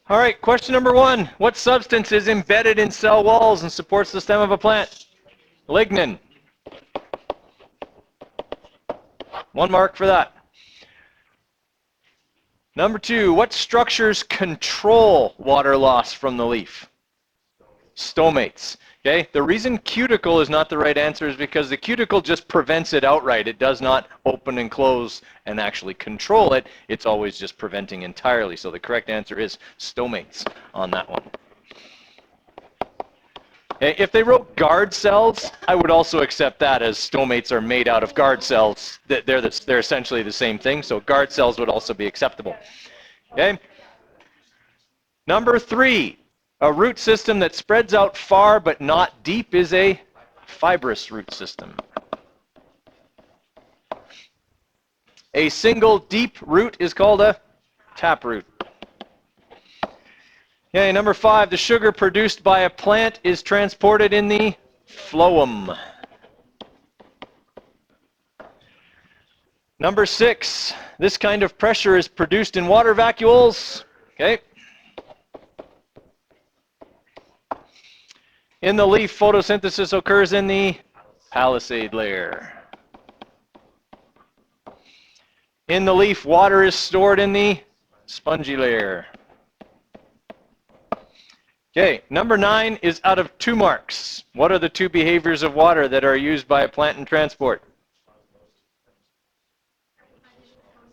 All right, question number 1. What substance is embedded in cell walls and supports the stem of a plant? Lignin. 1 mark for that. Number 2, what structures control water loss from the leaf? Stomates. Okay, the reason cuticle is not the right answer is because the cuticle just prevents it outright. It does not open and close and actually control it. It's always just preventing entirely. So the correct answer is stomates on that one. Okay, if they wrote guard cells, I would also accept that, as stomates are made out of guard cells. They're essentially the same thing, so guard cells would also be acceptable. Okay. Number 3. A root system that spreads out far but not deep is a fibrous root system. A single deep root is called a taproot. Okay, number 5, the sugar produced by a plant is transported in the phloem. Number 6, this kind of pressure is produced in water vacuoles. Okay. In the leaf, photosynthesis occurs in the palisade layer. In the leaf, water is stored in the spongy layer. Okay, number 9 is out of 2 marks. What are the 2 behaviors of water that are used by a plant in transport?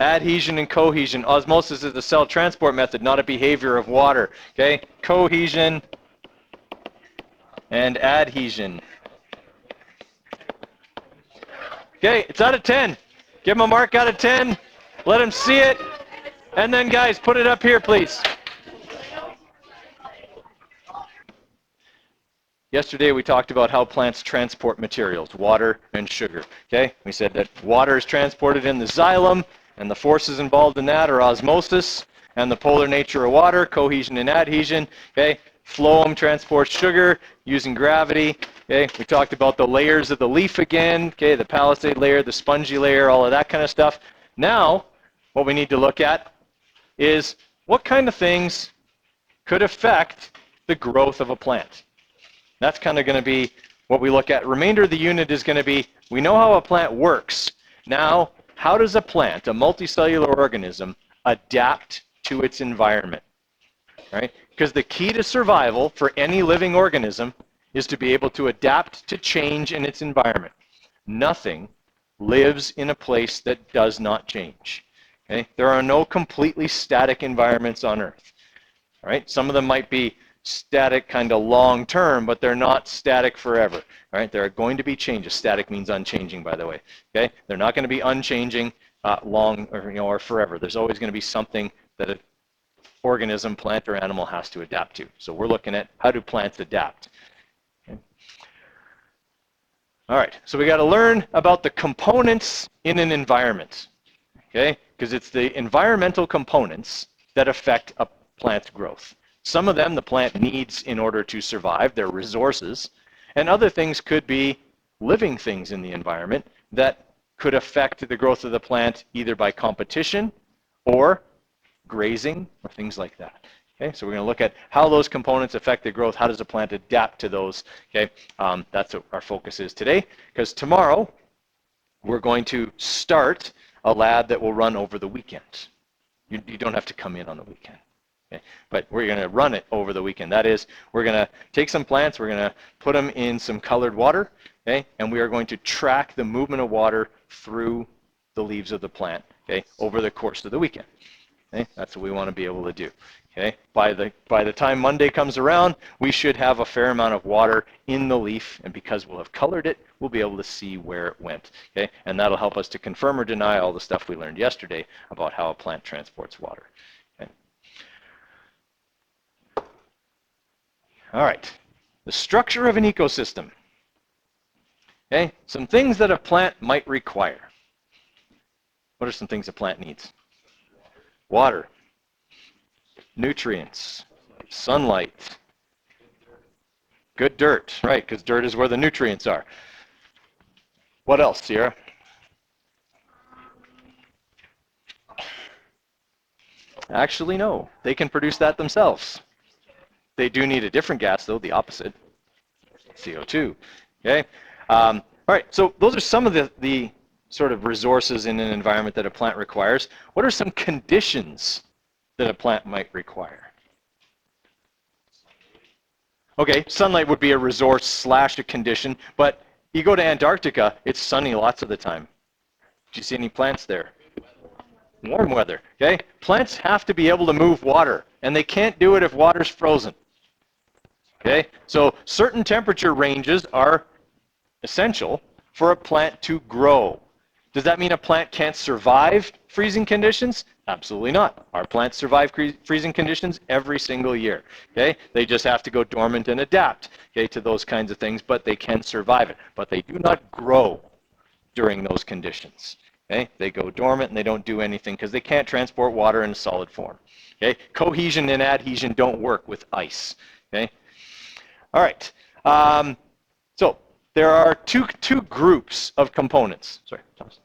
Adhesion and cohesion. Osmosis is the cell transport method, not a behavior of water. Okay, cohesion and adhesion. Okay, it's out of 10. Give them a mark out of 10. Let them see it. And then, guys, put it up here, please. Yesterday we talked about how plants transport materials, water and sugar. Okay, we said that water is transported in the xylem, and the forces involved in that are osmosis and the polar nature of water, cohesion and adhesion. Okay, phloem transports sugar using gravity. Okay, we talked about the layers of the leaf again. Okay, the palisade layer, the spongy layer, all of that kind of stuff. Now, what we need to look at is what kind of things could affect the growth of a plant. That's kind of going to be what we look at. Remainder of the unit is going to be, we know how a plant works. Now, how does a plant, a multicellular organism, adapt to its environment? Right? Because the key to survival for any living organism is to be able to adapt to change in its environment. Nothing lives in a place that does not change. Okay? There are no completely static environments on Earth. All right? Some of them might be static kind of long term, but they're not static forever. All right? There are going to be changes. Static means unchanging, by the way. Okay? They're not going to be unchanging long or forever. There's always going to be something that an organism, plant, or animal has to adapt to. So we're looking at how do plants adapt. Okay? All right. So we got to learn about the components in an environment. Okay? Because it's the environmental components that affect a plant's growth. Some of them the plant needs in order to survive, they're resources, and other things could be living things in the environment that could affect the growth of the plant either by competition or grazing or things like that. Okay, so we're going to look at how those components affect the growth. How does a plant adapt to those? Okay, that's what our focus is today, because tomorrow we're going to start a lab that will run over the weekend. You don't have to come in on the weekend. Okay. But we're going to run it over the weekend. That is, we're going to take some plants, we're going to put them in some colored water, okay, and we are going to track the movement of water through the leaves of the plant, okay, over the course of the weekend. Okay. That's what we want to be able to do. Okay. By the time Monday comes around, we should have a fair amount of water in the leaf, and because we'll have colored it, we'll be able to see where it went. Okay. And that'll help us to confirm or deny all the stuff we learned yesterday about how a plant transports water. All right, the structure of an ecosystem. Okay, some things that a plant might require. What are some things a plant needs? Water, nutrients, sunlight, good dirt, right, because dirt is where the nutrients are. What else, Sierra? Actually, no. They can produce that themselves. They do need a different gas, though, the opposite, CO2. Okay. All right. So those are some of the sort of resources in an environment that a plant requires. What are some conditions that a plant might require? Okay, sunlight would be a resource slash a condition, but you go to Antarctica, it's sunny lots of the time. Do you see any plants there? Warm weather, okay? Plants have to be able to move water, and they can't do it if water's frozen. Okay, so certain temperature ranges are essential for a plant to grow. Does that mean a plant can't survive freezing conditions? Absolutely not. Our plants survive freezing conditions every single year. Okay, they just have to go dormant and adapt, okay, to those kinds of things, but they can survive it. But they do not grow during those conditions. Okay, they go dormant and they don't do anything because they can't transport water in a solid form. Okay, cohesion and adhesion don't work with ice. Okay, all right. So there are two groups of components. Sorry, Thomas.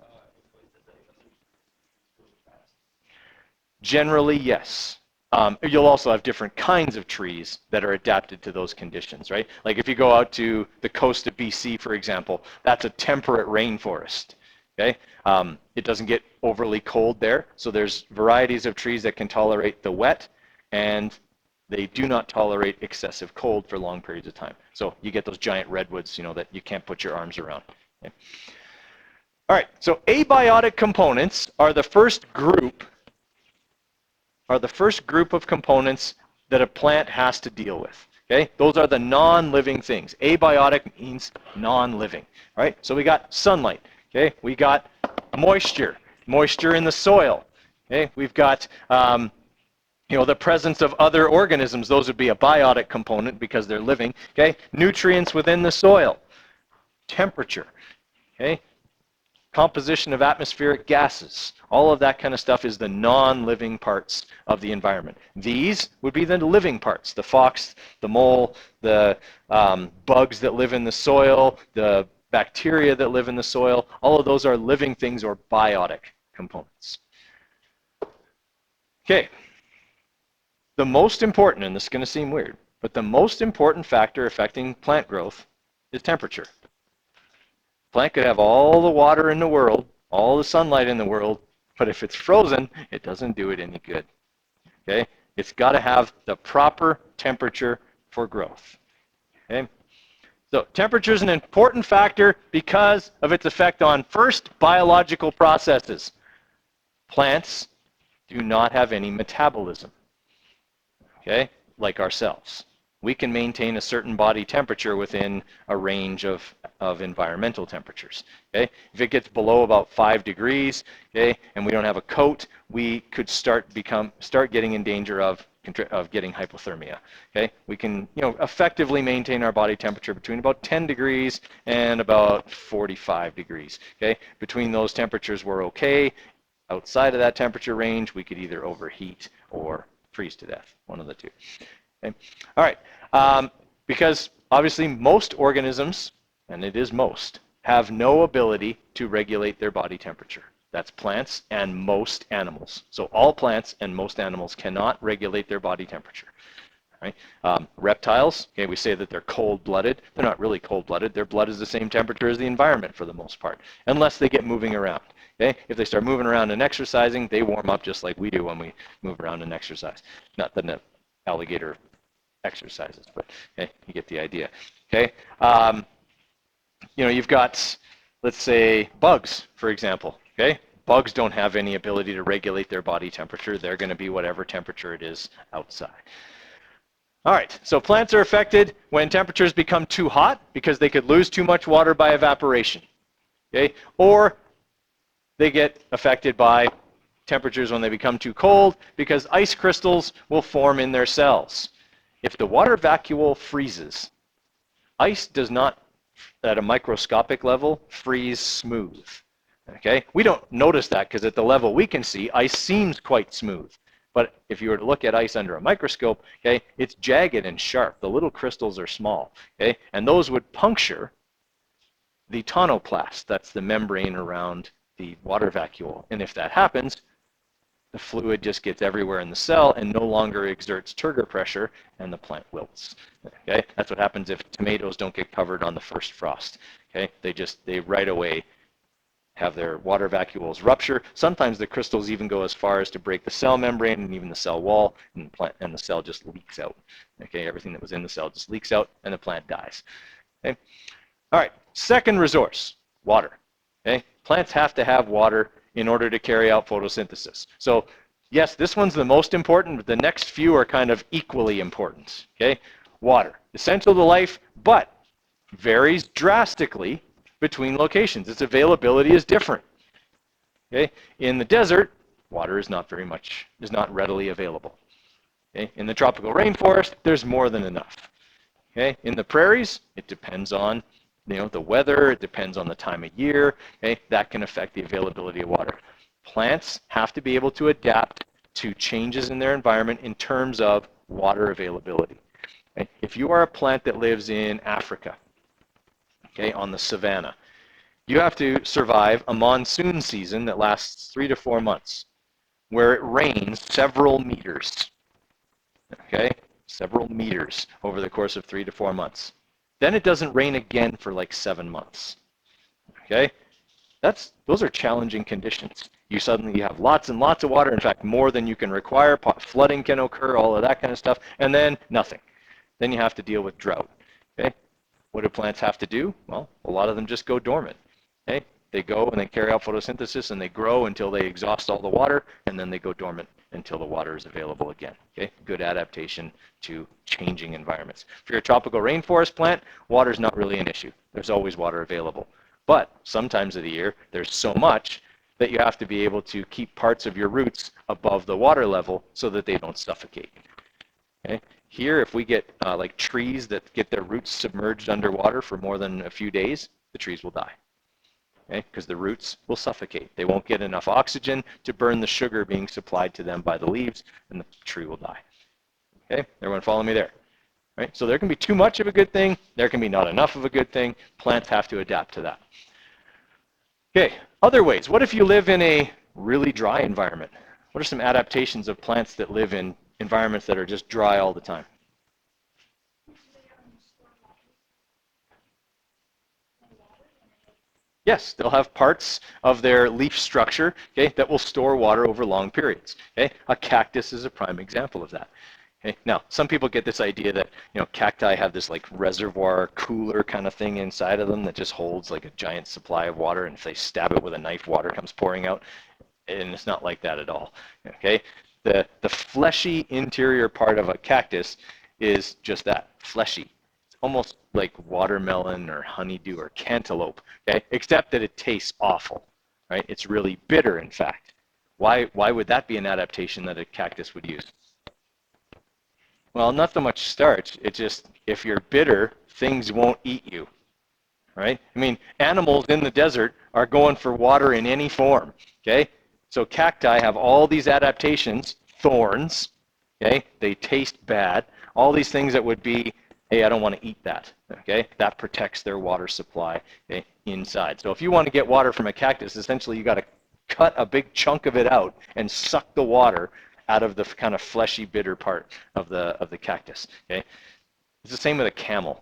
Generally, yes. You'll also have different kinds of trees that are adapted to those conditions, right? Like if you go out to the coast of BC, for example, that's a temperate rainforest. Okay, it doesn't get overly cold there, so there's varieties of trees that can tolerate the wet, and they do not tolerate excessive cold for long periods of time. So you get those giant redwoods, you know, that you can't put your arms around. Okay. All right, so abiotic components are the first group of components that a plant has to deal with. Okay, those are the non-living things. Abiotic means non-living. Right, so we got sunlight. Okay, we got moisture in the soil. Okay, we've got you know, the presence of other organisms. Those would be a biotic component because they're living. Okay, nutrients within the soil, temperature. Okay, composition of atmospheric gases. All of that kind of stuff is the non-living parts of the environment. These would be the living parts: the fox, the mole, the bugs that live in the soil, the bacteria that live in the soil. All of those are living things or biotic components. Okay. The most important, and this is going to seem weird, but the most important factor affecting plant growth is temperature. Plant could have all the water in the world, all the sunlight in the world, but if it's frozen, it doesn't do it any good. Okay? It's got to have the proper temperature for growth. Okay? So temperature is an important factor because of its effect on, first, biological processes. Plants do not have any metabolism. Okay, like ourselves. We can maintain a certain body temperature within a range of environmental temperatures. Okay, if it gets below about 5 degrees, okay, and we don't have a coat, we could start getting in danger of getting hypothermia. Okay, we can, you know, effectively maintain our body temperature between about 10 degrees and about 45 degrees. Okay, between those temperatures we're okay. Outside of that temperature range, we could either overheat or freeze to death, one of the two. Okay. All right, because obviously most organisms, and it is most, have no ability to regulate their body temperature. That's plants and most animals. So all plants and most animals cannot regulate their body temperature. Right? Reptiles, okay, we say that they're cold-blooded. They're not really cold-blooded. Their blood is the same temperature as the environment for the most part, unless they get moving around. Okay? If they start moving around and exercising, they warm up just like we do when we move around and exercise. Not that an alligator exercises, but okay, you get the idea. Okay? You know, you've got, let's say, bugs, for example. Okay? Bugs don't have any ability to regulate their body temperature. They're going to be whatever temperature it is outside. All right, so plants are affected when temperatures become too hot because they could lose too much water by evaporation. Okay? Or they get affected by temperatures when they become too cold because ice crystals will form in their cells. If the water vacuole freezes, ice does not, at a microscopic level, freeze smooth. Okay? We don't notice that because at the level we can see, ice seems quite smooth. But if you were to look at ice under a microscope, okay, it's jagged and sharp. The little crystals are small, okay? And those would puncture the tonoplast. That's the membrane around the water vacuole. And if that happens, the fluid just gets everywhere in the cell and no longer exerts turgor pressure, and the plant wilts. Okay, that's what happens if tomatoes don't get covered on the first frost. Okay, they right away have their water vacuoles rupture. Sometimes the crystals even go as far as to break the cell membrane and even the cell wall, and the cell just leaks out. Okay, everything that was in the cell just leaks out, and the plant dies. Okay, all right. Second resource, water. Okay, plants have to have water in order to carry out photosynthesis. So yes, this one's the most important, but the next few are kind of equally important. Okay, water, essential to life, but varies drastically between locations. Its availability is different. Okay, in the desert, water is not readily available. Okay, in the tropical rainforest, there's more than enough. Okay, in the prairies, it depends on the weather, it depends on the time of year. Okay, that can affect the availability of water. Plants have to be able to adapt to changes in their environment in terms of water availability. Okay, if you are a plant that lives in Africa, okay, on the savanna, you have to survive a monsoon season that lasts 3 to 4 months, where it rains several meters. Okay, several meters over the course of 3 to 4 months. Then it doesn't rain again for like 7 months. Okay, those are challenging conditions. You suddenly have lots and lots of water, in fact, more than you can require. Flooding can occur, all of that kind of stuff, and then nothing. Then you have to deal with drought. Okay, what do plants have to do? Well, a lot of them just go dormant. Okay, they go and they carry out photosynthesis and they grow until they exhaust all the water, and then they go dormant until the water is available again. Okay, good adaptation to changing environments. If you're a tropical rainforest plant, water is not really an issue. There's always water available. But sometimes of the year, there's so much that you have to be able to keep parts of your roots above the water level so that they don't suffocate. Okay? Here, if we get like trees that get their roots submerged underwater for more than a few days, the trees will die. Okay? Because the roots will suffocate. They won't get enough oxygen to burn the sugar being supplied to them by the leaves, and the tree will die. Okay? Everyone follow me there? Right? So there can be too much of a good thing. There can be not enough of a good thing. Plants have to adapt to that. Okay, other ways. What if you live in a really dry environment? What are some adaptations of plants that live in environments that are just dry all the time? Yes, they'll have parts of their leaf structure, okay, that will store water over long periods. Okay? A cactus is a prime example of that. Okay? Now, some people get this idea that cacti have this like reservoir cooler kind of thing inside of them that just holds like a giant supply of water, and if they stab it with a knife, water comes pouring out. And it's not like that at all. Okay? The fleshy interior part of a cactus is just that, fleshy. Almost like watermelon or honeydew or cantaloupe, okay? Except that it tastes awful, right? It's really bitter, in fact. Why would that be an adaptation that a cactus would use? Well, not so much starch. It's just if you're bitter, things won't eat you, right? I mean, animals in the desert are going for water in any form, okay? So cacti have all these adaptations, thorns, okay? They taste bad. All these things that would be, hey, I don't want to eat that, okay? That protects their water supply, okay, inside. So if you want to get water from a cactus, essentially you got to cut a big chunk of it out and suck the water out of the kind of fleshy, bitter part of the cactus, okay? It's the same with a camel.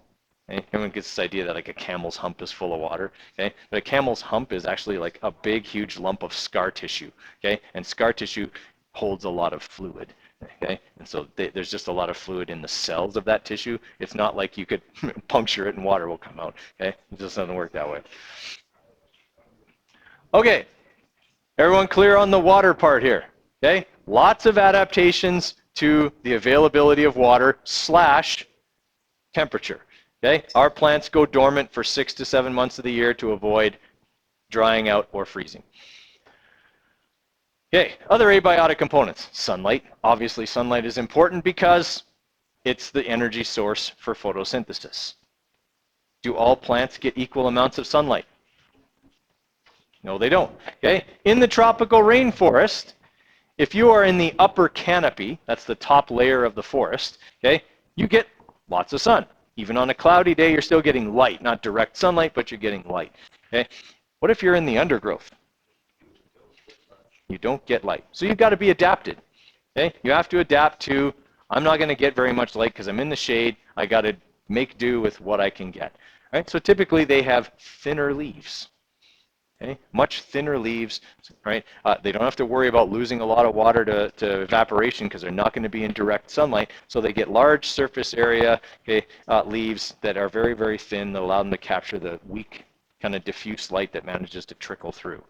Okay? Everyone gets this idea that like a camel's hump is full of water, okay? But a camel's hump is actually like a big, huge lump of scar tissue, okay? And scar tissue holds a lot of fluid. Okay, and so there's just a lot of fluid in the cells of that tissue. It's not like you could puncture it and water will come out. Okay, it just doesn't work that way. Okay, everyone clear on the water part here? Okay, lots of adaptations to the availability of water / temperature. Okay, our plants go dormant for 6 to 7 months of the year to avoid drying out or freezing. Okay, other abiotic components. Sunlight. Obviously, sunlight is important because it's the energy source for photosynthesis. Do all plants get equal amounts of sunlight? No, they don't. Okay, in the tropical rainforest, if you are in the upper canopy, that's the top layer of the forest, okay, you get lots of sun. Even on a cloudy day, you're still getting light, not direct sunlight, but you're getting light. Okay, what if you're in the undergrowth? You don't get light. So you've got to be adapted. Okay? You have to adapt to, I'm not going to get very much light because I'm in the shade. I got to make do with what I can get. Right? So typically they have thinner leaves. Okay? Much thinner leaves, right? They don't have to worry about losing a lot of water to evaporation because they're not going to be in direct sunlight. So they get large surface area, okay, leaves that are very, very thin that allow them to capture the weak kind of diffuse light that manages to trickle through.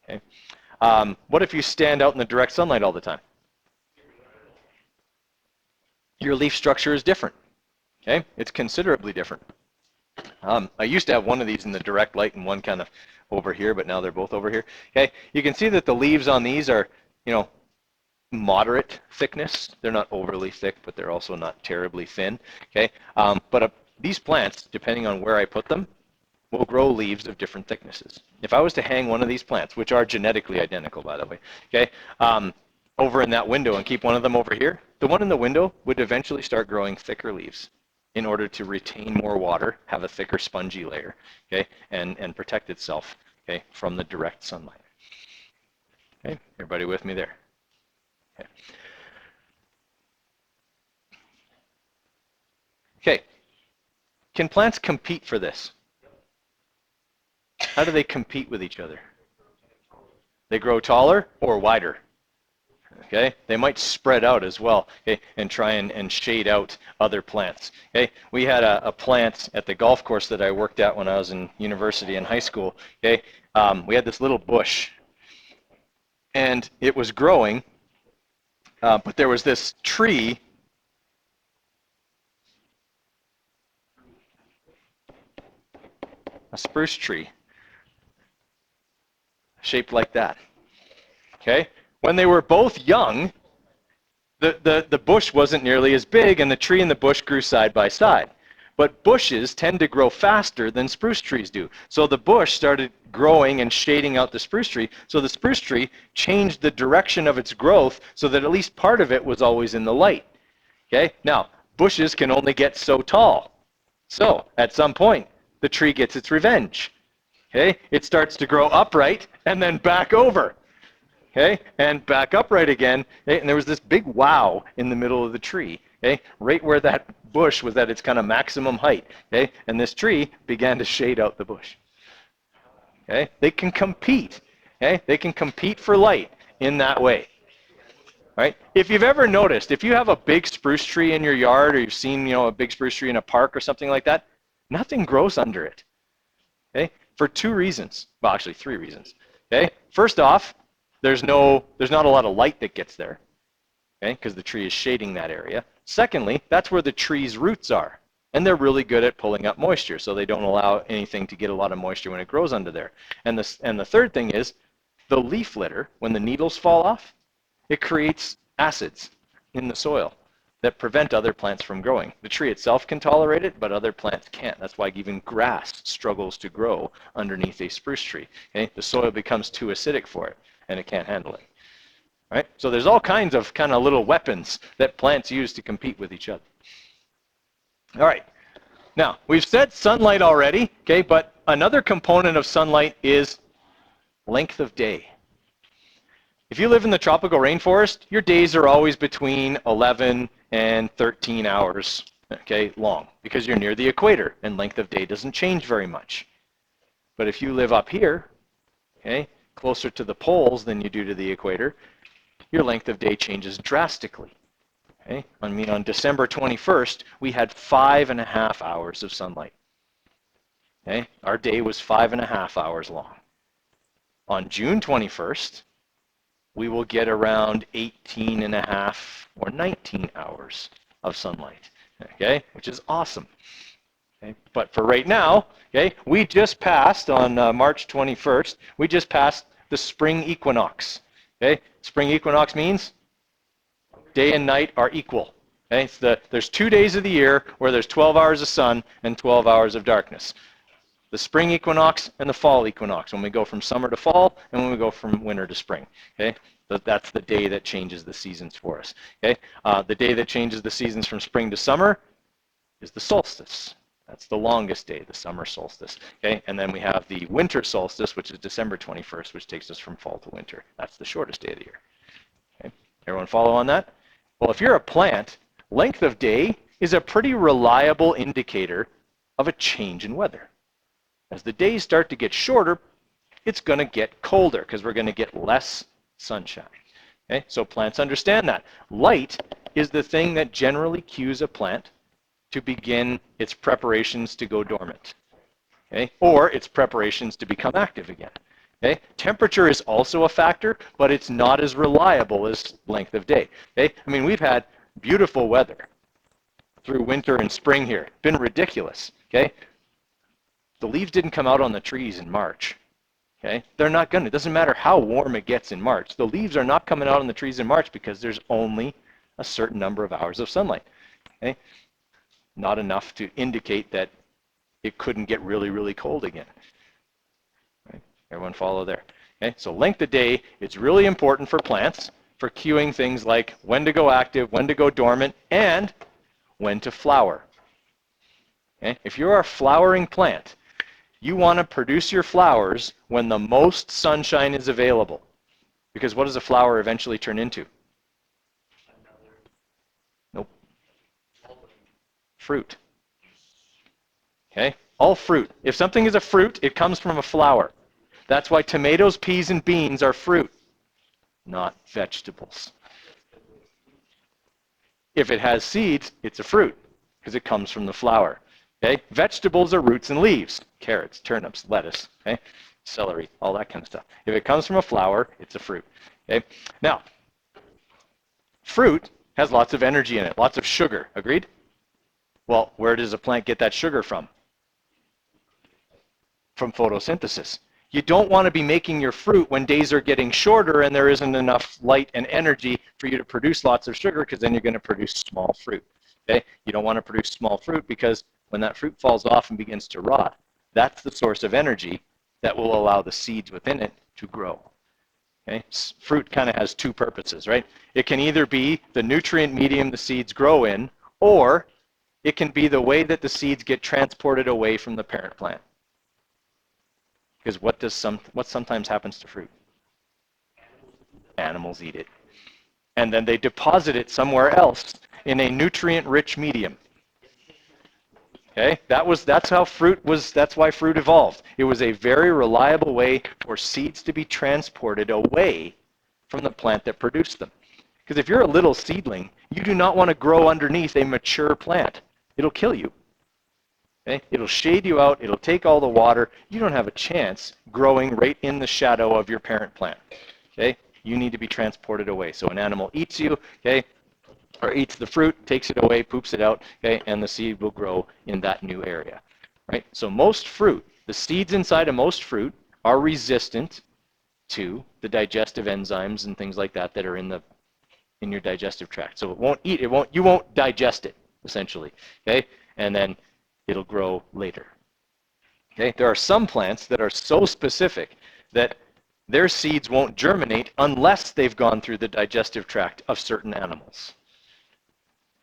Okay? What if you stand out in the direct sunlight all the time? Your leaf structure is different. Okay? It's considerably different. I used to have one of these in the direct light and one kind of over here, but now they're both over here. Okay, you can see that the leaves on these are, moderate thickness. They're not overly thick, but they're also not terribly thin. Okay, but these plants, depending on where I put them, will grow leaves of different thicknesses. If I was to hang one of these plants, which are genetically identical, by the way, okay, over in that window and keep one of them over here, the one in the window would eventually start growing thicker leaves in order to retain more water, have a thicker spongy layer, okay, and protect itself, okay, from the direct sunlight. Okay, everybody with me there? Okay. Okay, can plants compete for this? How do they compete with each other? They grow taller or wider. Okay, they might spread out as well, okay, and try and shade out other plants. Okay, we had a plant at the golf course that I worked at when I was in university and high school. Okay, we had this little bush, and it was growing, but there was this tree. A spruce tree, shaped like that. Okay, when they were both young, the bush wasn't nearly as big, and the tree and the bush grew side by side. But bushes tend to grow faster than spruce trees do. So the bush started growing and shading out the spruce tree. So the spruce tree changed the direction of its growth so that at least part of it was always in the light. Okay? Now, bushes can only get so tall. So at some point, the tree gets its revenge. Okay? It starts to grow upright and then back over. Okay, and back upright again, okay? And there was this big wow in the middle of the tree, okay, right where that bush was at its kind of maximum height, okay, and this tree began to shade out the bush. Okay, they can compete, okay, they can compete for light in that way. Right? If you've ever noticed, if you have a big spruce tree in your yard, or you've seen, a big spruce tree in a park or something like that, nothing grows under it. Okay, for two reasons. Well, actually, three reasons. Okay, first off, there's not a lot of light that gets there, okay, because the tree is shading that area. Secondly, that's where the tree's roots are, and they're really good at pulling up moisture, so they don't allow anything to get a lot of moisture when it grows under there. And the third thing is, the leaf litter, when the needles fall off, it creates acids in the soil that prevent other plants from growing. The tree itself can tolerate it, but other plants can't. That's why even grass struggles to grow underneath a spruce tree. Okay? The soil becomes too acidic for it, and it can't handle it. Right? So there's all kinds of little weapons that plants use to compete with each other. All right. Now, we've said sunlight already, okay, but another component of sunlight is length of day. If you live in the tropical rainforest, your days are always between 11 and 13 hours, okay, long, because you're near the equator, and length of day doesn't change very much. But if you live up here, okay, closer to the poles than you do to the equator, your length of day changes drastically. Okay? On December 21st, we had 5.5 hours of sunlight. Okay? Our day was 5.5 hours long. On June 21st, we will get around 18.5 or 19 hours of sunlight, okay, which is awesome. Okay? But for right now, okay, we just passed on March 21st, we just passed the spring equinox. Okay? Spring equinox means day and night are equal. Okay? There's 2 days of the year where there's 12 hours of sun and 12 hours of darkness. The spring equinox and the fall equinox, when we go from summer to fall and when we go from winter to spring. Okay? That's the day that changes the seasons for us. Okay? The day that changes the seasons from spring to summer is the solstice. That's the longest day, the summer solstice. Okay, and then we have the winter solstice, which is December 21st, which takes us from fall to winter. That's the shortest day of the year. Okay, everyone follow on that? Well, if you're a plant, length of day is a pretty reliable indicator of a change in weather. As the days start to get shorter, it's going to get colder because we're going to get less sunshine. Okay, so plants understand that. Light is the thing that generally cues a plant to begin its preparations to go dormant, okay, or its preparations to become active again. Okay, temperature is also a factor, but it's not as reliable as length of day. Okay, I mean, we've had beautiful weather through winter and spring here. It's been ridiculous. Okay, the leaves didn't come out on the trees in March. Okay, they're not going to. It doesn't matter how warm it gets in March. The leaves are not coming out on the trees in March because there's only a certain number of hours of sunlight. Okay, not enough to indicate that it couldn't get really, really cold again. Right? Everyone follow there. Okay, so length of day is really important for plants for cueing things like when to go active, when to go dormant, and when to flower. Okay? If you're a flowering plant, you want to produce your flowers when the most sunshine is available. Because what does a flower eventually turn into? Nope. Fruit. Okay? All fruit. If something is a fruit, it comes from a flower. That's why tomatoes, peas, and beans are fruit, not vegetables. If it has seeds, it's a fruit because it comes from the flower. Okay? Vegetables are roots and leaves. Carrots, turnips, lettuce, okay? Celery, all that kind of stuff. If it comes from a flower, it's a fruit. Okay? Now, fruit has lots of energy in it, lots of sugar. Agreed? Well, where does a plant get that sugar from? From photosynthesis. You don't want to be making your fruit when days are getting shorter and there isn't enough light and energy for you to produce lots of sugar, because then you're going to produce small fruit. Okay? You don't want to produce small fruit because when that fruit falls off and begins to rot, that's the source of energy that will allow the seeds within it to grow. Okay? Fruit kind of has two purposes, right? It can either be the nutrient medium the seeds grow in, or it can be the way that the seeds get transported away from the parent plant. Because what sometimes happens to fruit? Animals eat it. And then they deposit it somewhere else in a nutrient-rich medium. Okay? That's why fruit evolved. It was a very reliable way for seeds to be transported away from the plant that produced them. Because if you're a little seedling, you do not want to grow underneath a mature plant. It'll kill you. Okay? It'll shade you out. It'll take all the water. You don't have a chance growing right in the shadow of your parent plant. Okay? You need to be transported away. So an animal eats you, okay, or eats the fruit, takes it away, poops it out, okay, and the seed will grow in that new area. Right? So most fruit, the seeds inside of most fruit are resistant to the digestive enzymes and things like that that are in your digestive tract. So you won't digest it, essentially. Okay? And then it'll grow later. Okay? There are some plants that are so specific that their seeds won't germinate unless they've gone through the digestive tract of certain animals.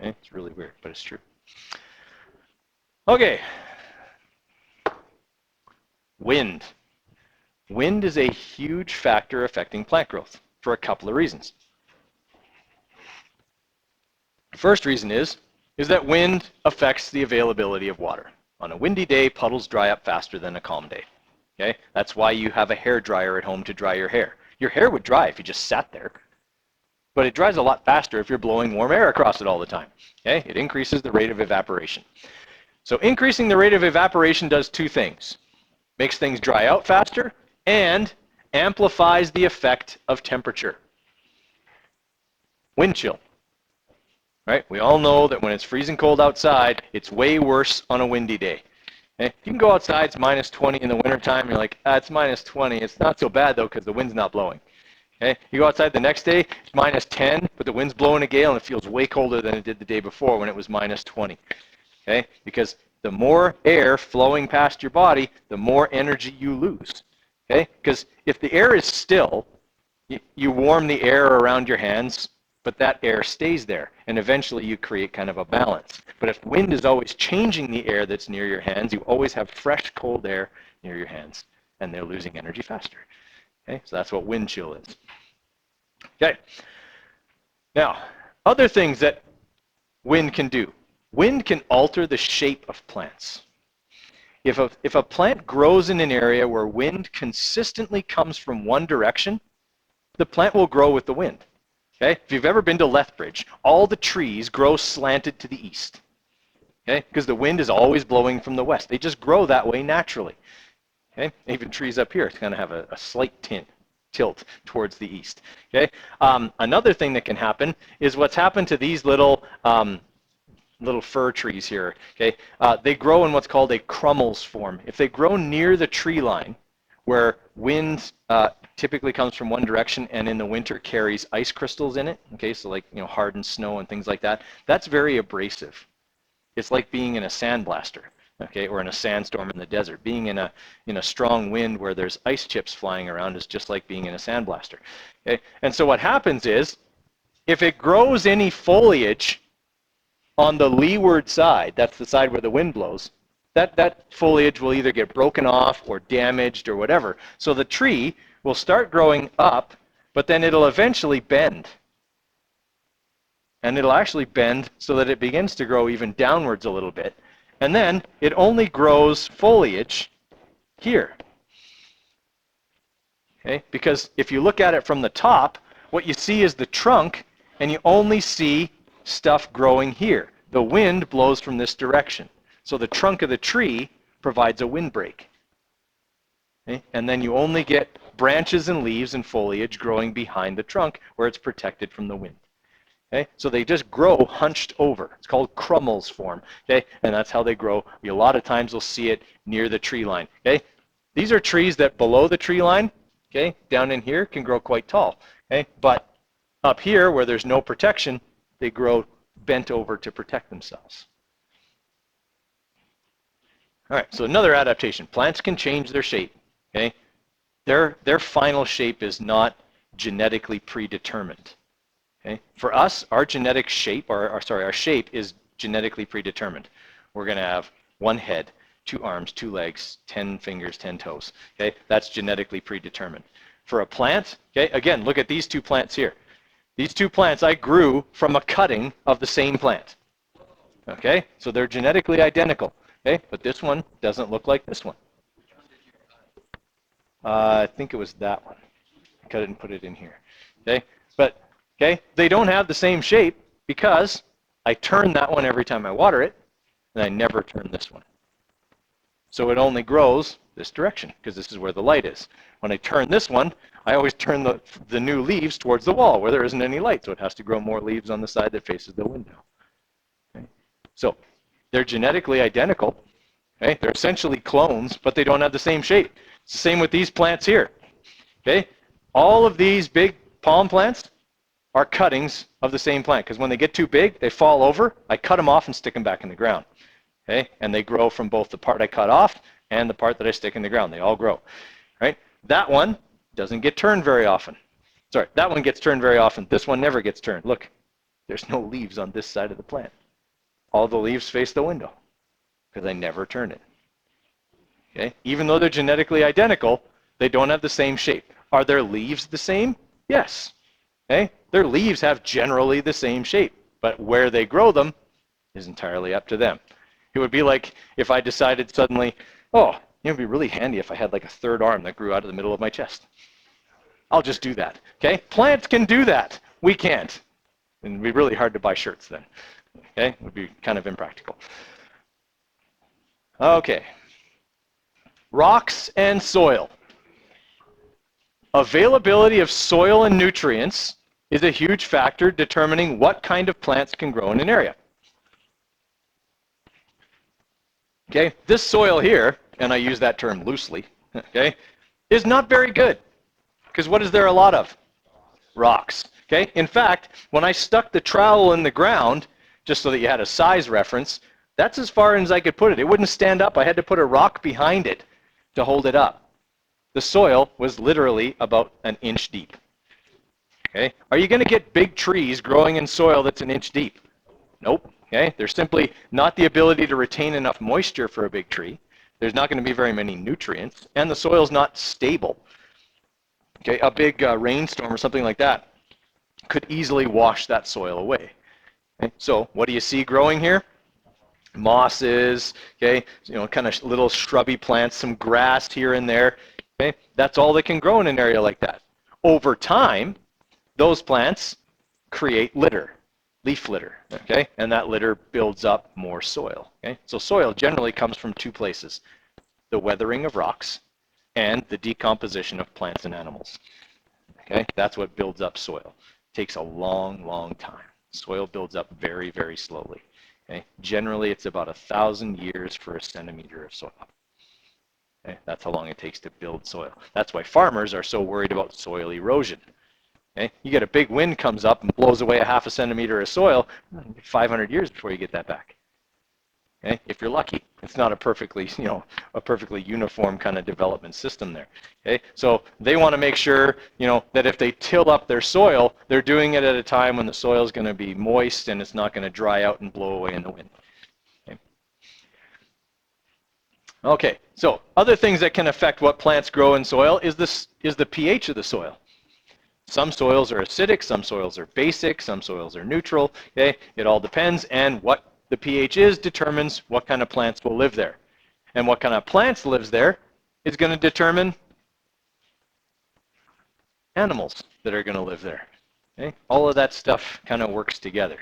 Okay? It's really weird, but it's true. Okay. Wind. Wind is a huge factor affecting plant growth for a couple of reasons. The first reason is that wind affects the availability of water. On a windy day, puddles dry up faster than a calm day. Okay? That's why you have a hair dryer at home to dry your hair. Your hair would dry if you just sat there, but it dries a lot faster if you're blowing warm air across it all the time. Okay? It increases the rate of evaporation. So increasing the rate of evaporation does two things. Makes things dry out faster and amplifies the effect of temperature. Wind chill. Right? We all know that when it's freezing cold outside, it's way worse on a windy day. Okay? You can go outside, it's minus 20 in the wintertime, you're like, it's minus 20. It's not so bad, though, because the wind's not blowing. Okay? You go outside the next day, it's minus 10, but the wind's blowing a gale, and it feels way colder than it did the day before when it was minus 20. Okay? Because the more air flowing past your body, the more energy you lose. Okay? Because if the air is still, you warm the air around your hands but that air stays there, and eventually you create kind of a balance. But if wind is always changing the air that's near your hands, you always have fresh, cold air near your hands, and they're losing energy faster. Okay, so that's what wind chill is. Okay, now, other things that wind can do. Wind can alter the shape of plants. If a plant grows in an area where wind consistently comes from one direction, the plant will grow with the wind. Okay? If you've ever been to Lethbridge, all the trees grow slanted to the east. Okay? Because the wind is always blowing from the west. They just grow that way naturally. Okay? Even trees up here kind of have a slight tilt towards the east. Okay? Another thing that can happen is what's happened to these little fir trees here. Okay? They grow in what's called a Crummels form. If they grow near the tree line, where wind typically comes from one direction and in the winter carries ice crystals in it, okay, so like, you know, hardened snow and things like that, that's very abrasive. It's like being in a sandblaster, okay, or in a sandstorm in the desert. Being in a strong wind where there's ice chips flying around is just like being in a sandblaster. Okay? And so what happens is, if it grows any foliage on the leeward side, that's the side where the wind blows, that foliage will either get broken off or damaged or whatever. So the tree will start growing up, but then it'll eventually bend. And it'll actually bend so that it begins to grow even downwards a little bit. And then it only grows foliage here. Okay? Because if you look at it from the top, what you see is the trunk, and you only see stuff growing here. The wind blows from this direction. So the trunk of the tree provides a windbreak. Okay? And then you only get branches and leaves and foliage growing behind the trunk where it's protected from the wind. Okay? So they just grow hunched over. It's called Crummels form. Okay? And that's how they grow. A lot of times you'll see it near the tree line. Okay? These are trees that below the tree line, okay, down in here, can grow quite tall. Okay? But up here where there's no protection, they grow bent over to protect themselves. All right, so another adaptation. Plants can change their shape. Okay? Their final shape is not genetically predetermined. Okay? For us, our genetic shape, our shape is genetically predetermined. We're going to have one head, 2 arms, 2 legs, 10 fingers, 10 toes. Okay? That's genetically predetermined. For a plant, okay, again, look at these 2 plants here. These 2 plants I grew from a cutting of the same plant. Okay? So they're genetically identical. Okay? But this one doesn't look like this one. I think it was that one. I cut it and put it in here. Okay? But, okay, they don't have the same shape because I turn that one every time I water it, and I never turn this one. So it only grows this direction because this is where the light is. When I turn this one, I always turn the new leaves towards the wall where there isn't any light, so it has to grow more leaves on the side that faces the window. Okay? So they're genetically identical. Okay? They're essentially clones, but they don't have the same shape. It's the same with these plants here. Okay? All of these big palm plants are cuttings of the same plant because when they get too big, they fall over. I cut them off and stick them back in the ground. Okay? And they grow from both the part I cut off and the part that I stick in the ground. They all grow. Right? That one doesn't get turned very often. Sorry, that one gets turned very often. This one never gets turned. Look, there's no leaves on this side of the plant. All the leaves face the window because I never turn it. Okay? Even though they're genetically identical, they don't have the same shape. Are their leaves the same? Yes. Okay? Their leaves have generally the same shape, but where they grow them is entirely up to them. It would be like if I decided suddenly, oh, it would be really handy if I had like a 3rd arm that grew out of the middle of my chest. I'll just do that. Okay? Plants can do that. We can't. And it'd be really hard to buy shirts then. Okay? It would be kind of impractical. Okay. Rocks and soil. Availability of soil and nutrients is a huge factor determining what kind of plants can grow in an area. Okay, this soil here, and I use that term loosely, okay, is not very good. Because what is there a lot of? Rocks. Okay, in fact, when I stuck the trowel in the ground, just so that you had a size reference, that's as far as I could put it. It wouldn't stand up. I had to put a rock behind it to hold it up. The soil was literally about 1 inch deep. Okay? Are you going to get big trees growing in soil that's an inch deep? Nope. Okay? There's simply not the ability to retain enough moisture for a big tree. There's not going to be very many nutrients, and the soil's not stable. Okay? A big rainstorm or something like that could easily wash that soil away. Okay? So what do you see growing here? Mosses, okay, kind of little shrubby plants, some grass here and there. Okay? That's all that can grow in an area like that. Over time, those plants create litter, leaf litter, okay? And that litter builds up more soil, okay? So soil generally comes from two places: the weathering of rocks and the decomposition of plants and animals, okay? That's what builds up soil. It takes a long, long time. Soil builds up very, very slowly, okay? Generally, it's about 1,000 years for a centimeter of soil. Okay? That's how long it takes to build soil. That's why farmers are so worried about soil erosion. Okay? You get a big wind comes up and blows away a 1/2 centimeter of soil, 500 years before you get that back. Okay? If you're lucky. It's not a perfectly uniform kind of development system there. Okay? So they want to make sure, that if they till up their soil, they're doing it at a time when the soil is going to be moist and it's not going to dry out and blow away in the wind. Okay, so other things that can affect what plants grow in soil is the pH of the soil. Some soils are acidic, some soils are basic, some soils are neutral. Okay, it all depends, and what the pH is determines what kind of plants will live there. And what kind of plants lives there is going to determine animals that are going to live there. Okay, all of that stuff kind of works together.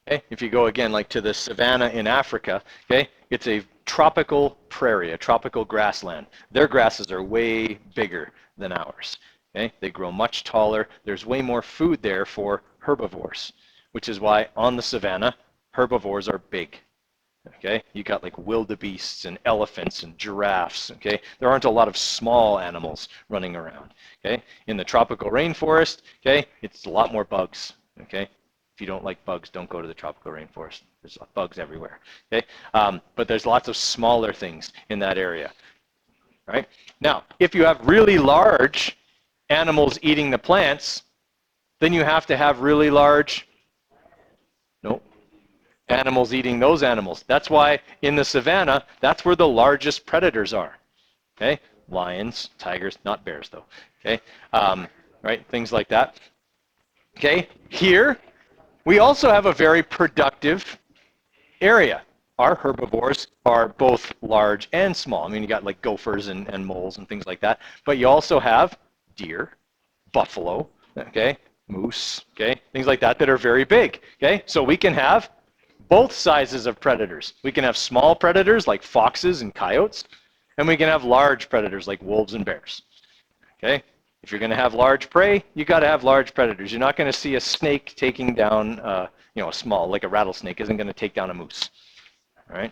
Okay, if you go again like to the savanna in Africa, okay, it's a tropical prairie, a tropical grassland. Their grasses are way bigger than ours. Okay, they grow much taller. There's way more food there for herbivores, which is why on the savanna, herbivores are big. Okay, you got like wildebeests and elephants and giraffes. Okay, there aren't a lot of small animals running around. Okay, in the tropical rainforest, okay, it's a lot more bugs. Okay. If you don't like bugs, don't go to the tropical rainforest. There's bugs everywhere. Okay? But there's lots of smaller things in that area. Right? Now, if you have really large animals eating the plants, then you have to have really large animals eating those animals. That's why in the savanna, that's where the largest predators are. Okay? Lions, tigers, not bears though. Okay? Right? Things like that. Okay? Here, we also have a very productive area. Our herbivores are both large and small. I mean, you got like gophers and moles and things like that. But you also have deer, buffalo, okay, moose, okay, things like that are very big. Okay, so we can have both sizes of predators. We can have small predators like foxes and coyotes, and we can have large predators like wolves and bears. Okay. If you're going to have large prey, you got to have large predators. You're not going to see a snake taking down, a small, like a rattlesnake isn't going to take down a moose. All right?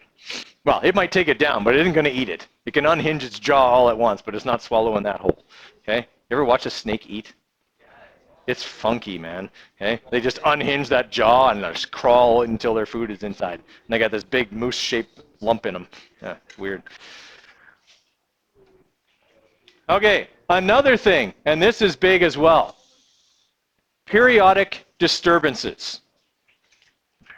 Well, it might take it down, but it isn't going to eat it. It can unhinge its jaw all at once, but it's not swallowing that whole. Okay? You ever watch a snake eat? It's funky, man. Okay? They just unhinge that jaw and just crawl until their food is inside. And they got this big moose-shaped lump in them. Yeah, weird. Okay, another thing, and this is big as well. Periodic disturbances.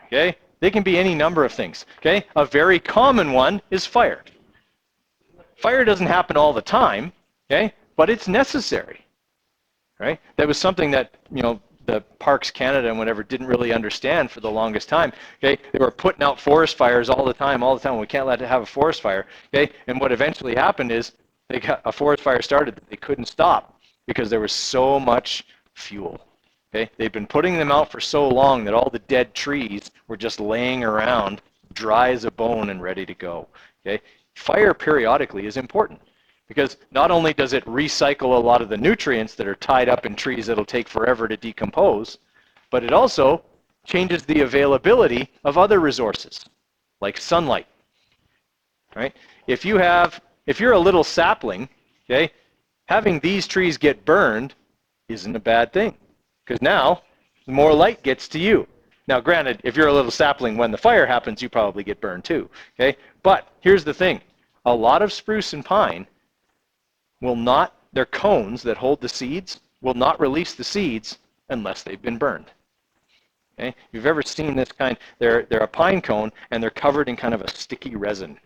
Okay, they can be any number of things. Okay, a very common one is fire. Fire doesn't happen all the time, okay, but it's necessary. Right? That was something that, the Parks Canada and whatever didn't really understand for the longest time. Okay, they were putting out forest fires all the time. We can't let it have a forest fire. Okay, and what eventually happened is they got a forest fire started that they couldn't stop because there was so much fuel. Okay, they've been putting them out for so long that all the dead trees were just laying around, dry as a bone and ready to go. Okay, fire periodically is important because not only does it recycle a lot of the nutrients that are tied up in trees that'll take forever to decompose, but it also changes the availability of other resources like sunlight. Right? If you're a little sapling, okay, having these trees get burned isn't a bad thing because now more light gets to you. Now, granted, if you're a little sapling, when the fire happens, you probably get burned too, okay? But here's the thing. A lot of spruce and pine will not, their cones that hold the seeds will not release the seeds unless they've been burned. Okay? If you've ever seen this kind, they're a pine cone and they're covered in kind of a sticky resin.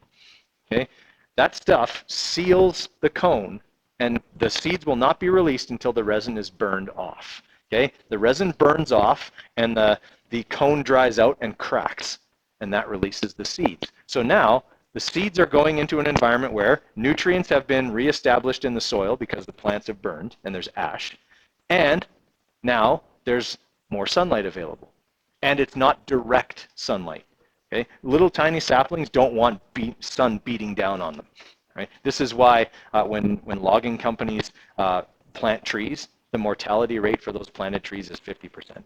Okay? That stuff seals the cone and the seeds will not be released until the resin is burned off. Okay? The resin burns off and the cone dries out and cracks, and that releases the seeds. So now the seeds are going into an environment where nutrients have been reestablished in the soil because the plants have burned and there's ash, and now there's more sunlight available. And it's not direct sunlight. Okay? Little tiny saplings don't want sun beating down on them. Right? This is why when logging companies plant trees, the mortality rate for those planted trees is 50%.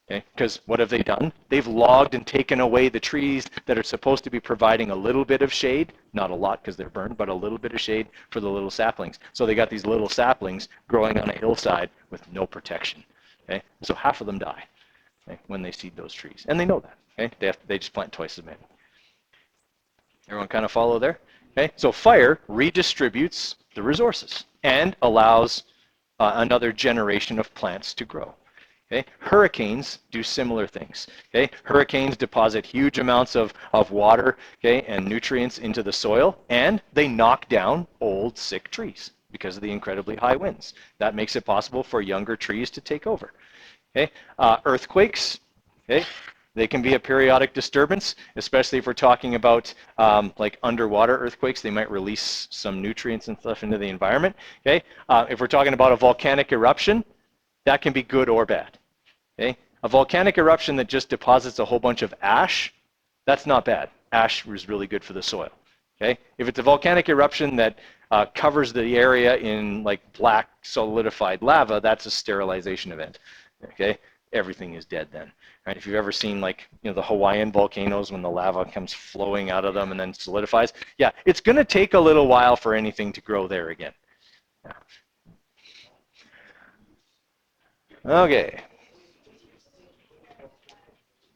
Okay? Because what have they done? They've logged and taken away the trees that are supposed to be providing a little bit of shade, not a lot because they're burned, but a little bit of shade for the little saplings. So they got these little saplings growing on a hillside with no protection. Okay? So half of them die, okay, when they seed those trees. And they know that. Okay? They just plant twice as many. Everyone kind of follow there? Okay? So fire redistributes the resources and allows another generation of plants to grow. Okay? Hurricanes do similar things. Okay? Hurricanes deposit huge amounts of water, okay, and nutrients into the soil, and they knock down old, sick trees because of the incredibly high winds. That makes it possible for younger trees to take over. Okay? Earthquakes, okay, they can be a periodic disturbance, especially if we're talking about like underwater earthquakes. They might release some nutrients and stuff into the environment. Okay? If we're talking about a volcanic eruption, that can be good or bad. Okay? A volcanic eruption that just deposits a whole bunch of ash, that's not bad. Ash is really good for the soil. Okay? If it's a volcanic eruption that covers the area in like black solidified lava, that's a sterilization event. Okay? Everything is dead then. Right? If you've ever seen like the Hawaiian volcanoes when the lava comes flowing out of them and then solidifies, yeah, it's going to take a little while for anything to grow there again. Yeah. Okay.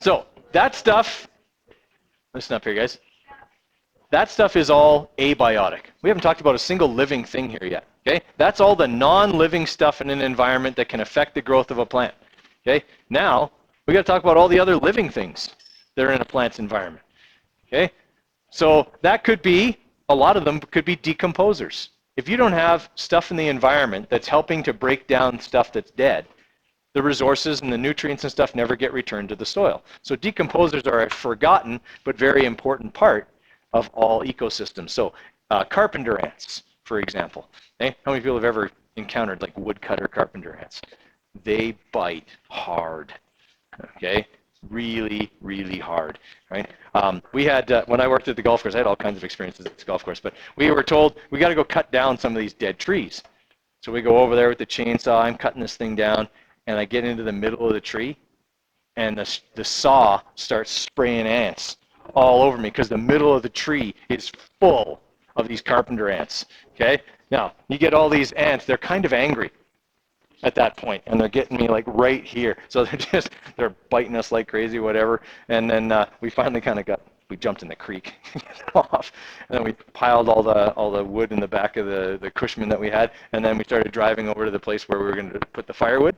So that stuff, listen up here, guys. That stuff is all abiotic. We haven't talked about a single living thing here yet. Okay? That's all the non-living stuff in an environment that can affect the growth of a plant. Okay? Now, we got to talk about all the other living things that are in a plant's environment. Okay? So that could be, a lot of them could be decomposers. If you don't have stuff in the environment that's helping to break down stuff that's dead, the resources and the nutrients and stuff never get returned to the soil. So decomposers are a forgotten but very important part of all ecosystems. So carpenter ants, for example. Okay? How many people have ever encountered like woodcutter carpenter ants? They bite hard. Okay? Really, really hard. Right? We had, when I worked at the golf course, I had all kinds of experiences at the golf course, but we were told we got to go cut down some of these dead trees. So we go over there with the chainsaw, I'm cutting this thing down, and I get into the middle of the tree, and the saw starts spraying ants all over me because the middle of the tree is full of these carpenter ants. Okay? Now, you get all these ants, they're kind of angry at that point, and they're getting me like right here. So they're biting us like crazy, whatever. And then we finally kind of we jumped in the creek off, and then we piled all the wood in the back of the Cushman that we had, and then we started driving over to the place where we were going to put the firewood.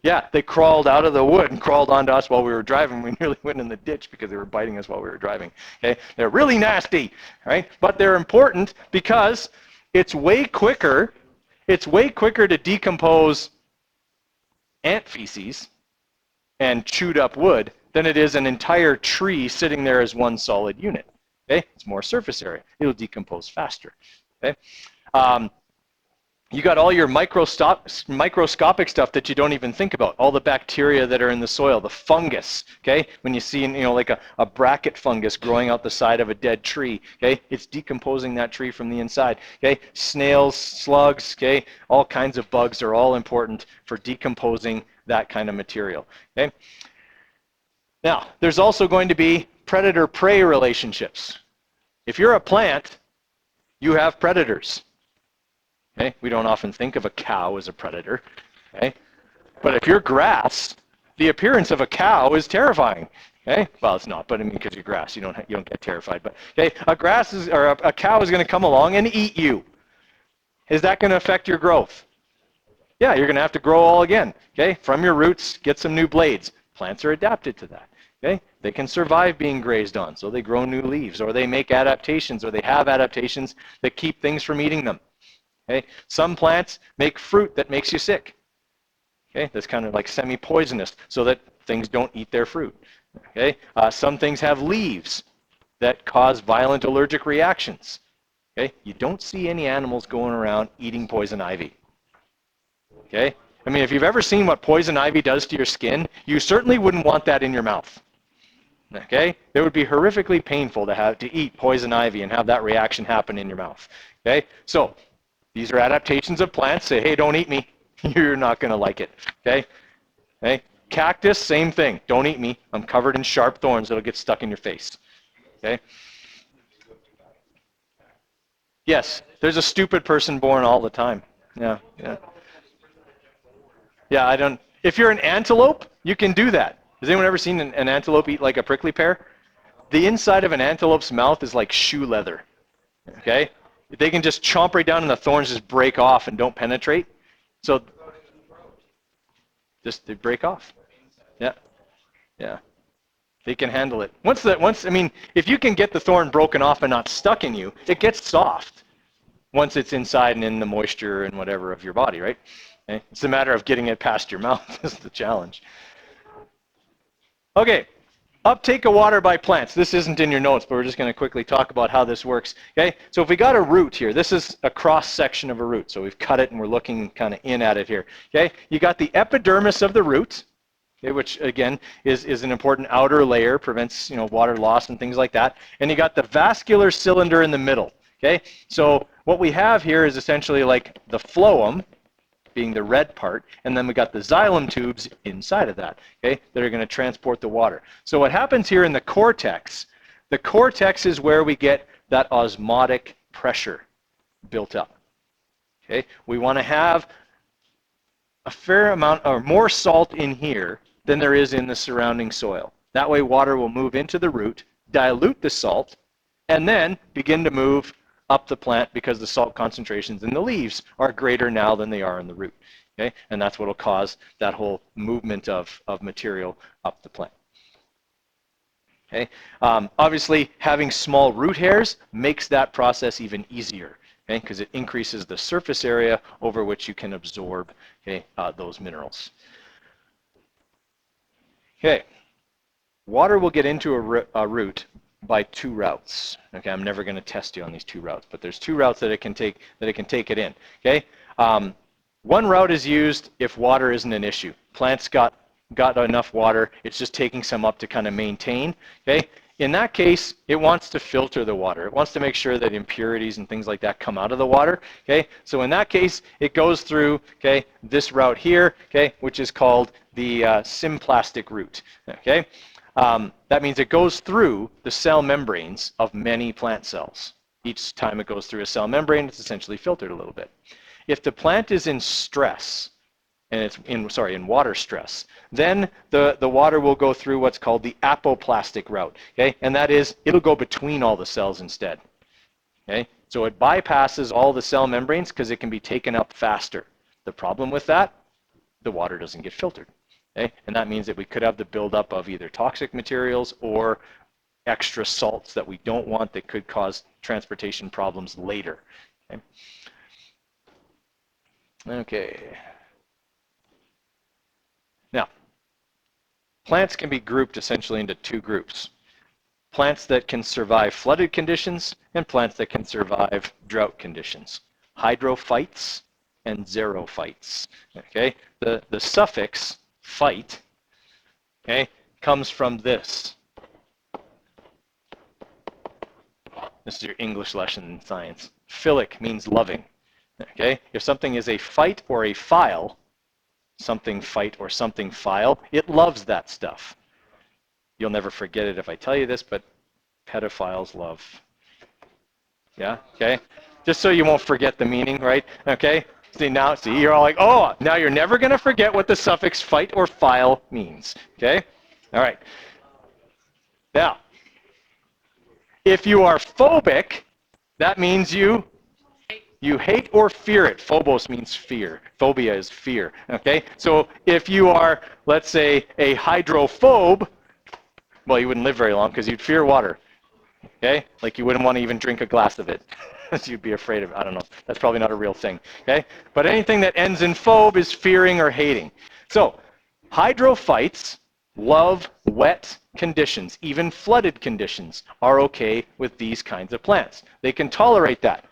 Yeah, they crawled out of the wood and crawled onto us while we were driving. We nearly went in the ditch because they were biting us while we were driving. Okay, they're really nasty, right? But they're important because it's way quicker. It's way quicker to decompose ant feces and chewed up wood than it is an entire tree sitting there as one solid unit. Okay, it's more surface area. It'll decompose faster. Okay. You got all your microscopic stuff that you don't even think about, all the bacteria that are in the soil, the fungus, okay? When you see, like a bracket fungus growing out the side of a dead tree, okay? It's decomposing that tree from the inside, okay? Snails, slugs, okay? All kinds of bugs are all important for decomposing that kind of material, okay? Now, there's also going to be predator-prey relationships. If you're a plant, you have predators. Okay? We don't often think of a cow as a predator. Okay? But if you're grass, the appearance of a cow is terrifying. Okay? Well, it's not, but I mean, because you're grass, you don't get terrified. But okay, a cow is going to come along and eat you. Is that going to affect your growth? Yeah, you're going to have to grow all again. Okay, from your roots, get some new blades. Plants are adapted to that. Okay, they can survive being grazed on, so they grow new leaves, or they make adaptations, or they have adaptations that keep things from eating them. Okay, some plants make fruit that makes you sick. Okay, that's kind of like semi-poisonous, so that things don't eat their fruit. Okay, some things have leaves that cause violent allergic reactions. Okay, you don't see any animals going around eating poison ivy. Okay, I mean, if you've ever seen what poison ivy does to your skin, you certainly wouldn't want that in your mouth. Okay, it would be horrifically painful to have to eat poison ivy and have that reaction happen in your mouth. Okay, so these are adaptations of plants. Say, hey, don't eat me. You're not going to like it. Okay, okay. Cactus, same thing. Don't eat me. I'm covered in sharp thorns that'll get stuck in your face. Okay. Yes, there's a stupid person born all the time. Yeah, yeah. Yeah, I don't. If you're an antelope, you can do that. Has anyone ever seen an antelope eat like a prickly pear? The inside of an antelope's mouth is like shoe leather. Okay? They can just chomp right down and the thorns just break off and don't penetrate. So just they break off. Yeah. Yeah. They can handle it. I mean, if you can get the thorn broken off and not stuck in you, it gets soft once it's inside and in the moisture and whatever of your body, right? Okay? It's a matter of getting it past your mouth is the challenge. Okay, uptake of water by plants. This isn't in your notes, but we're just going to quickly talk about how this works. Okay, so if we got a root here, this is a cross section of a root. So we've cut it and we're looking kind of in at it here. Okay, you got the epidermis of the root, okay, which again is an important outer layer, prevents water loss and things like that. And you got the vascular cylinder in the middle. Okay, so what we have here is essentially like the phloem, being the red part, and then we got the xylem tubes inside of that, okay, that are going to transport the water. So what happens here in the cortex is where we get that osmotic pressure built up. Okay, we want to have a fair amount or more salt in here than there is in the surrounding soil. That way water will move into the root, dilute the salt, and then begin to move up the plant because the salt concentrations in the leaves are greater now than they are in the root. Okay? And that's what will cause that whole movement of material up the plant. Okay? Obviously, having small root hairs makes that process even easier, okay? Because it increases the surface area over which you can absorb, okay, those minerals. Okay, water will get into a root by two routes. Okay, I'm never going to test you on these two routes, but there's two routes that it can take it in. Okay, one route is used if water isn't an issue. Plants got enough water. It's just taking some up to kind of maintain. Okay, in that case, it wants to filter the water. It wants to make sure that impurities and things like that come out of the water. Okay, so in that case, it goes through this route here. Okay, which is called the symplastic route. Okay. That means it goes through the cell membranes of many plant cells. Each time it goes through a cell membrane, it's essentially filtered a little bit. If the plant is in stress, and it's in water stress, then the water will go through what's called the apoplastic route. Okay, and that is it'll go between all the cells instead. Okay, so it bypasses all the cell membranes because it can be taken up faster. The problem with that, the water doesn't get filtered. Okay? And that means that we could have the buildup of either toxic materials or extra salts that we don't want that could cause transportation problems later. Okay. Okay. Now, plants can be grouped essentially into two groups. Plants that can survive flooded conditions and plants that can survive drought conditions. Hydrophytes and xerophytes. Okay? The suffix phyte, okay, comes from this. This is your English lesson in science. Philic means loving. Okay, if something is a phyte or a phile, something phyte or something phile, it loves that stuff. You'll never forget it if I tell you this, but pedophiles love. Yeah, okay? Just so you won't forget the meaning, right? Okay? See, you're all like, oh, now you're never going to forget what the suffix phyte or phile means. Okay? All right. Now, if you are phobic, that means you you hate or fear it. Phobos means fear. Phobia is fear. Okay? So if you are, let's say, a hydrophobe, well, you wouldn't live very long because you'd fear water. Okay? Like you wouldn't want to even drink a glass of it. You'd be afraid of it. I don't know. That's probably not a real thing. Okay? But anything that ends in phobe is fearing or hating. So hydrophytes love wet conditions. Even flooded conditions are okay with these kinds of plants. They can tolerate that.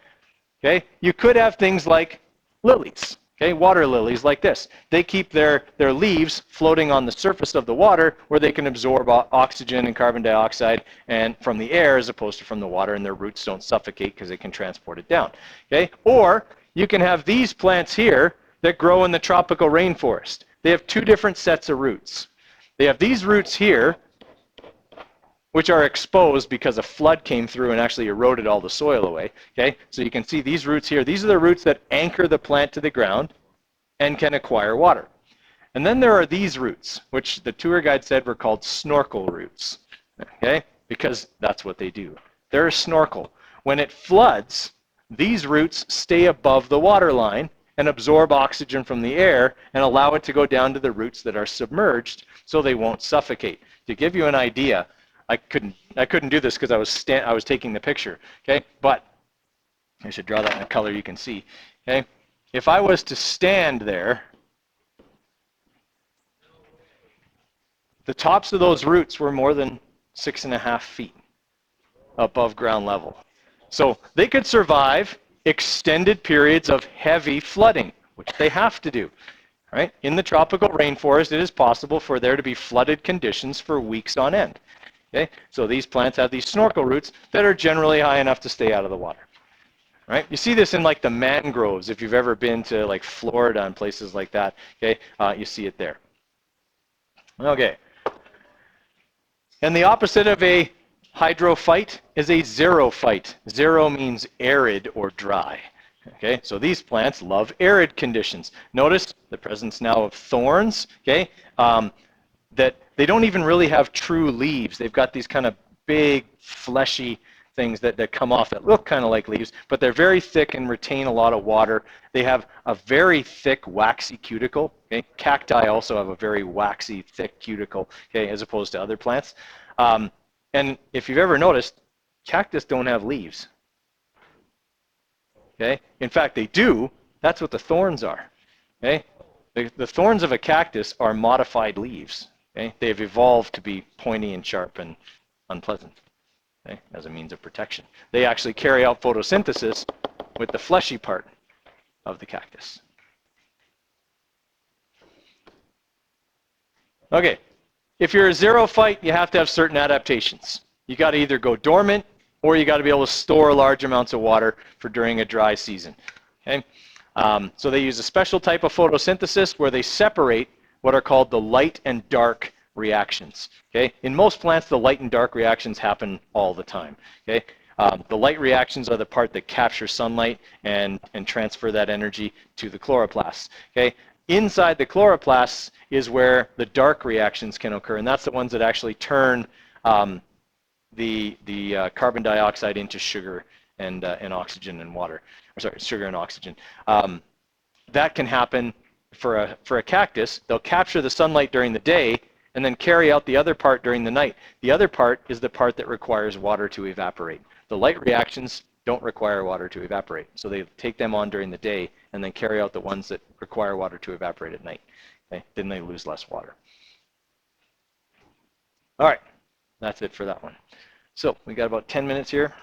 Okay? You could have things like lilies. Okay, water lilies like this. They keep their leaves floating on the surface of the water where they can absorb oxygen and carbon dioxide and from the air as opposed to from the water, and their roots don't suffocate because they can transport it down. Okay? Or you can have these plants here that grow in the tropical rainforest. They have two different sets of roots. They have these roots here, which are exposed because a flood came through and actually eroded all the soil away. Okay, so you can see these roots here. These are the roots that anchor the plant to the ground and can acquire water. And then there are these roots, which the tour guide said were called snorkel roots. Okay, because that's what they do. They're a snorkel. When it floods, these roots stay above the water line and absorb oxygen from the air and allow it to go down to the roots that are submerged so they won't suffocate. To give you an idea, I couldn't do this because I was taking the picture, okay? But I should draw that in a color you can see, okay? If I was to stand there, the tops of those roots were more than 6.5 feet above ground level. So they could survive extended periods of heavy flooding, which they have to do. Right? In the tropical rainforest, it is possible for there to be flooded conditions for weeks on end. Okay? So these plants have these snorkel roots that are generally high enough to stay out of the water. Right? You see this in like the mangroves, if you've ever been to like Florida and places like that. Okay? You see it there. Okay. And the opposite of a hydrophyte is a xerophyte. Xero means arid or dry. Okay, so these plants love arid conditions. Notice the presence now of thorns, okay, that they don't even really have true leaves. They've got these kind of big, fleshy things that come off that look kind of like leaves, but they're very thick and retain a lot of water. They have a very thick, waxy cuticle. Okay? Cacti also have a very waxy, thick cuticle, okay, as opposed to other plants. And if you've ever noticed, cactus don't have leaves. Okay? In fact, they do. That's what the thorns are. Okay? The thorns of a cactus are modified leaves. Okay? They've evolved to be pointy and sharp and unpleasant, okay, as a means of protection. They actually carry out photosynthesis with the fleshy part of the cactus. Okay, if you're a xerophyte, you have to have certain adaptations. You got to either go dormant or you got to be able to store large amounts of water for during a dry season. Okay? So they use a special type of photosynthesis where they separate what are called the light and dark reactions. Okay? In most plants, the light and dark reactions happen all the time. Okay? The light reactions are the part that capture sunlight and transfer that energy to the chloroplasts. Okay? Inside the chloroplasts is where the dark reactions can occur, and that's the ones that actually turn the carbon dioxide into sugar and oxygen and water. Or sorry, sugar and oxygen. That can happen for a cactus. They'll capture the sunlight during the day and then carry out the other part during the night. The other part is the part that requires water to evaporate. The light reactions don't require water to evaporate, so they take them on during the day and then carry out the ones that require water to evaporate at night. Okay? Then they lose less water. All right, that's it for that one. So we got about 10 minutes here.